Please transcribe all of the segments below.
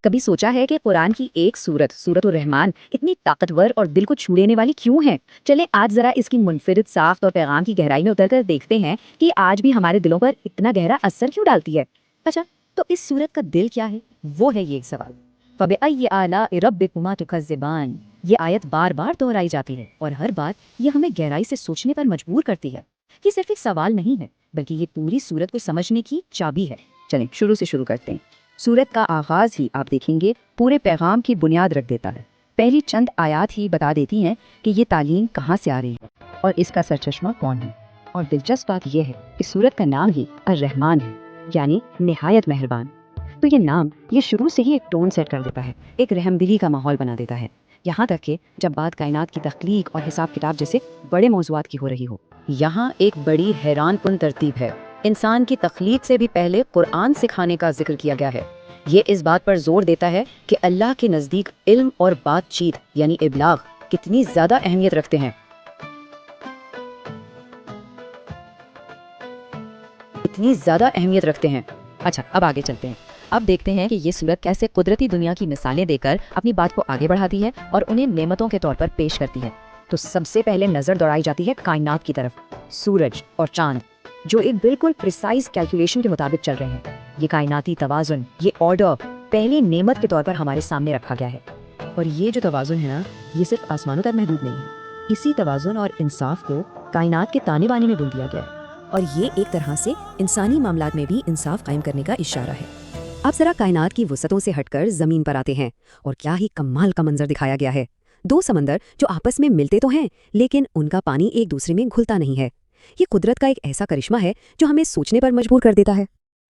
کبھی سوچا ہے کہ قرآن کی ایک سورت سورت الرحمن اتنی طاقتور اور دل کو چھو لینے والی کیوں ہے؟ چلے آج ذرا اس کی منفرد ساخت اور پیغام کی گہرائی میں اتر کر دیکھتے ہیں کہ آج بھی ہمارے دلوں پر اتنا گہرا اثر کیوں ڈالتی ہے۔ اچھا، تو اس سورت کا دل کیا ہے؟ وہ ہے یہ ایک سوال۔ فَبِأَيِّ آلَاءِ رَبِّكُمَا تُكَذِّبَانِ، یہ آیت بار بار دہرائی جاتی ہے اور ہر بار یہ ہمیں گہرائی سے سوچنے پر مجبور کرتی ہے۔ یہ صرف ایک سوال نہیں ہے بلکہ یہ پوری سورت کو سمجھنے کی چابی ہے۔ چلیں شروع سے شروع کرتے ہیں۔ سورت کا آغاز ہی آپ دیکھیں گے پورے پیغام کی بنیاد رکھ دیتا ہے۔ پہلی چند آیات ہی بتا دیتی ہیں کہ یہ تعلیم کہاں سے آ رہی ہے اور اس کا سرچشمہ کون ہے۔ اور دلچسپ بات یہ ہے کہ سورت کا نام ہی الرحمن ہے، یعنی نہایت مہربان۔ تو یہ نام یہ شروع سے ہی ایک ٹون سیٹ کر دیتا ہے، ایک رحم دلی کا ماحول بنا دیتا ہے، یہاں تک کہ جب بات کائنات کی تخلیق اور حساب کتاب جیسے بڑے موضوعات کی ہو رہی ہو۔ یہاں ایک بڑی حیران کن ترتیب ہے۔ انسان کی تخلیق سے بھی پہلے قرآن سکھانے کا ذکر کیا گیا ہے۔ یہ اس بات پر زور دیتا ہے کہ اللہ کے نزدیک علم اور بات چیت یعنی ابلاغ کتنی زیادہ اہمیت رکھتے ہیں، اچھا اب آگے چلتے ہیں۔ اب دیکھتے ہیں کہ یہ سورت کیسے قدرتی دنیا کی مثالیں دے کر اپنی بات کو آگے بڑھاتی ہے اور انہیں نعمتوں کے طور پر پیش کرتی ہے۔ تو سب سے پہلے نظر دوڑائی جاتی ہے کائنات کی طرف، سورج اور چاند جو ایک بالکل پریسائز کیلکولیشن کے مطابق چل رہے ہیں۔ یہ کائناتی توازن، یہ آرڈر پہلی نعمت کے طور پر ہمارے سامنے رکھا گیا ہے۔ اور یہ جو توازن ہے نا، یہ صرف آسمانوں تک محدود نہیں ہے، اسی توازن اور انصاف کو کائنات کے تانے بانے میں بن دیا گیا ہے۔ اور یہ ایک طرح سے انسانی معاملات میں بھی انصاف قائم کرنے کا اشارہ ہے۔ اب ذرا کائنات کی وسعتوں سے ہٹ کر زمین پر آتے ہیں، اور کیا ہی کمال کا منظر دکھایا گیا ہے۔ دو سمندر جو آپس میں ملتے تو ہیں لیکن ان کا پانی ایک دوسرے میں گھلتا نہیں ہے۔ یہ قدرت کا ایک ایسا کرشمہ ہے جو ہمیں سوچنے پر مجبور کر دیتا ہے۔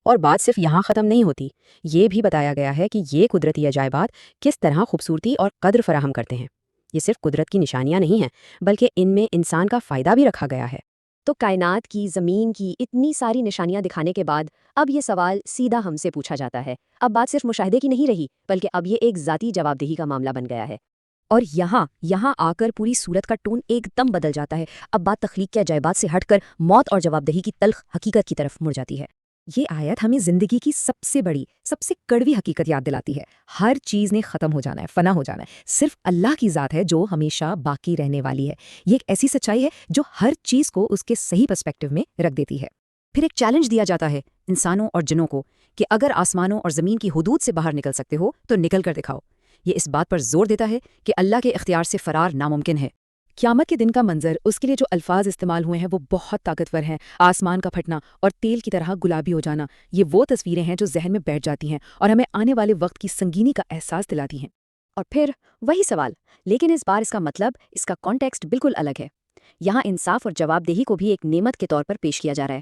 اور بات صرف یہاں ختم نہیں ہوتی، یہ بھی بتایا گیا ہے کہ یہ قدرتی عجائبات کس طرح خوبصورتی اور قدر فراہم کرتے ہیں۔ یہ صرف قدرت کی نشانیاں نہیں ہیں بلکہ ان میں انسان کا فائدہ بھی رکھا گیا ہے۔ تو کائنات کی، زمین کی اتنی ساری نشانیاں دکھانے کے بعد اب یہ سوال سیدھا ہم سے پوچھا جاتا ہے۔ اب بات صرف مشاہدے کی نہیں رہی بلکہ اب یہ ایک ذاتی جواب دہی کا معاملہ بن گیا ہے۔ اور یہاں آ کر پوری صورت کا ٹون ایک دم بدل جاتا ہے۔ اب بات تخلیق کے عجائبات سے ہٹ کر موت اور جواب دہی کی تلخ حقیقت کی طرف مڑ جاتی ہے۔ یہ آیت ہمیں زندگی کی سب سے بڑی، سب سے کڑوی حقیقت یاد دلاتی ہے۔ ہر چیز نے ختم ہو جانا ہے، فنا ہو جانا ہے، صرف اللہ کی ذات ہے جو ہمیشہ باقی رہنے والی ہے۔ یہ ایک ایسی سچائی ہے جو ہر چیز کو اس کے صحیح پرسپیکٹو میں رکھ دیتی ہے۔ پھر ایک چیلنج دیا جاتا ہے انسانوں اور جنوں کو کہ اگر آسمانوں اور زمین کی حدود سے باہر نکل سکتے ہو تو نکل کر دکھاؤ۔ یہ اس بات پر زور دیتا ہے کہ اللہ کے اختیار سے فرار ناممکن ہے۔ قیامت کے دن کا منظر، اس کے لیے جو الفاظ استعمال ہوئے ہیں وہ بہت طاقتور ہیں۔ آسمان کا پھٹنا اور تیل کی طرح گلابی ہو جانا، یہ وہ تصویریں ہیں جو ذہن میں بیٹھ جاتی ہیں اور ہمیں آنے والے وقت کی سنگینی کا احساس دلاتی ہیں۔ اور پھر وہی سوال، لیکن اس بار اس کا مطلب، اس کا کانٹیکسٹ بالکل الگ ہے۔ یہاں انصاف اور جواب دہی کو بھی ایک نعمت کے طور پر پیش کیا جا رہا ہے۔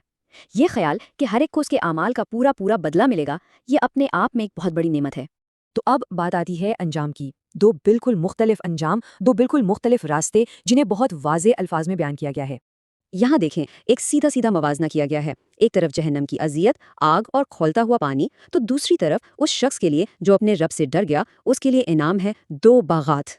یہ خیال کہ ہر ایک کو اس کے اعمال کا پورا بدلہ ملے گا، یہ اپنے آپ میں ایک بہت بڑی نعمت ہے۔ تو اب بات آتی ہے انجام کی۔ دو بالکل مختلف انجام، دو بالکل مختلف راستے جنہیں بہت واضح الفاظ میں بیان کیا گیا ہے۔ یہاں دیکھیں، ایک سیدھا موازنہ کیا گیا ہے۔ ایک طرف جہنم کی اذیت، آگ اور کھولتا ہوا پانی، تو دوسری طرف اس شخص کے لیے جو اپنے رب سے ڈر گیا، اس کے لیے انعام ہے دو باغات۔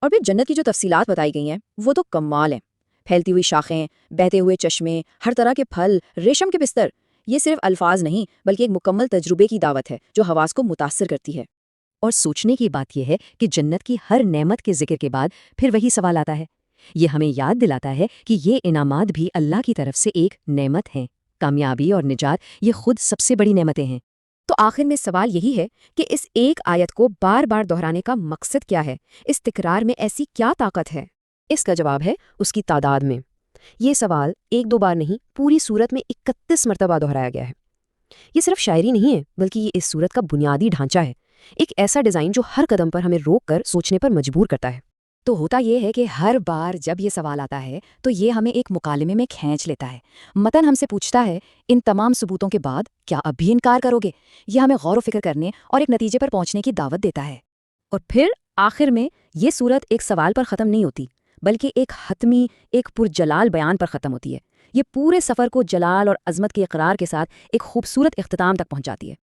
اور پھر جنت کی جو تفصیلات بتائی گئی ہیں وہ تو کمال ہیں۔ پھیلتی ہوئی شاخیں، بہتے ہوئے چشمے، ہر طرح کے پھل، ریشم کے بستر، یہ صرف الفاظ نہیں بلکہ ایک مکمل تجربے کی دعوت ہے جو حواس کو متاثر کرتی ہے۔ اور سوچنے کی بات یہ ہے کہ جنت کی ہر نعمت کے ذکر کے بعد پھر وہی سوال آتا ہے۔ یہ ہمیں یاد دلاتا ہے کہ یہ انعامات بھی اللہ کی طرف سے ایک نعمت ہیں۔ کامیابی اور نجات یہ خود سب سے بڑی نعمتیں ہیں۔ تو آخر میں سوال یہی ہے کہ اس ایک آیت کو بار بار دہرانے کا مقصد کیا ہے؟ اس تکرار میں ایسی کیا طاقت ہے؟ اس کا جواب ہے اس کی تعداد میں۔ یہ سوال ایک دو بار نہیں، پوری سورت میں 31 مرتبہ دہرایا گیا ہے۔ یہ صرف شاعری نہیں ہے بلکہ یہ اس سورت کا بنیادی ڈھانچہ ہے، ایک ایسا ڈیزائن جو ہر قدم پر ہمیں روک کر سوچنے پر مجبور کرتا ہے۔ تو ہوتا یہ ہے کہ ہر بار جب یہ سوال آتا ہے تو یہ ہمیں ایک مکالمے میں کھینچ لیتا ہے۔ متن ہم سے پوچھتا ہے، ان تمام ثبوتوں کے بعد کیا اب بھی انکار کرو گے؟ یہ ہمیں غور و فکر کرنے اور ایک نتیجے پر پہنچنے کی دعوت دیتا ہے۔ اور پھر آخر میں یہ سورت ایک سوال پر ختم نہیں ہوتی بلکہ ایک حتمی، ایک پرجلال بیان پر ختم ہوتی ہے۔ یہ پورے سفر کو جلال اور عظمت کے اقرار کے ساتھ ایک خوبصورت اختتام تک پہنچاتی ہے۔